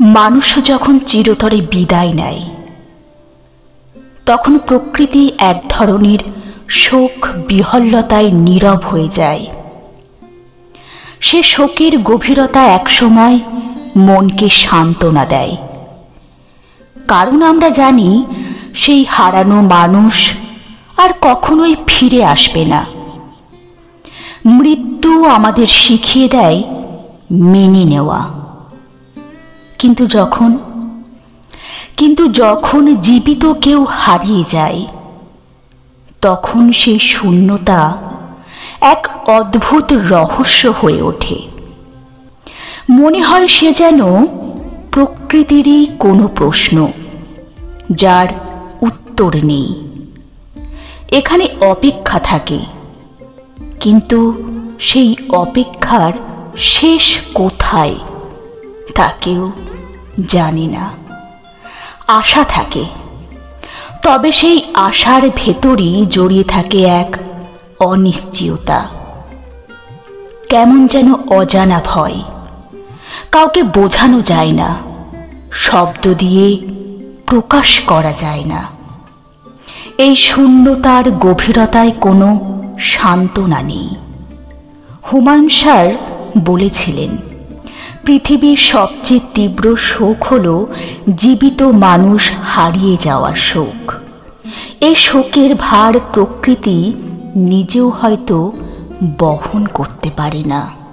মানুষ যখন চিরতরে বিদায় নেয় তখন প্রকৃতি এক ধরনের শোক বিহ্বলতায় নীরব হয়ে যায়। সে শোকের গভীরতা একসময় মনকে সান্ত্বনা দেয়, কারণ আমরা জানি সেই হারানো মানুষ আর কখনোই ফিরে আসবে না। মৃত্যু আমাদের শিখিয়ে দেয় মেনে নেওয়া। কিন্তু যখন জীবিত কেউ হারিয়ে যায় তখন সেই শূন্যতা এক অদ্ভুত রহস্য হয়ে ওঠে। মনে হয় সে যেন প্রকৃতিরই কোনো প্রশ্ন যার উত্তর নেই। এখানে অপেক্ষা থাকে, কিন্তু সেই অপেক্ষার শেষ কোথায় তা কেউ জানে না। আশা থাকে, তবে সেই আশার ভেতরই জড়িয়ে থাকে এক অনিশ্চয়তা, কেমন যেন অজানা ভয়। কাউকে বোঝানো যায় না, শব্দ দিয়ে প্রকাশ করা যায় না। এই শূন্যতার গভীরতায় কোনো সান্ত্বনা নেই। হুমায়ুন স্যার বলেছিলেন, পৃথিবীর সবচেয়ে তীব্র শোক হল জীবিত মানুষ হারিয়ে যাওয়ার শোক। এই শোকের ভার প্রকৃতি নিজেও হয়তো বহন করতে পারে না।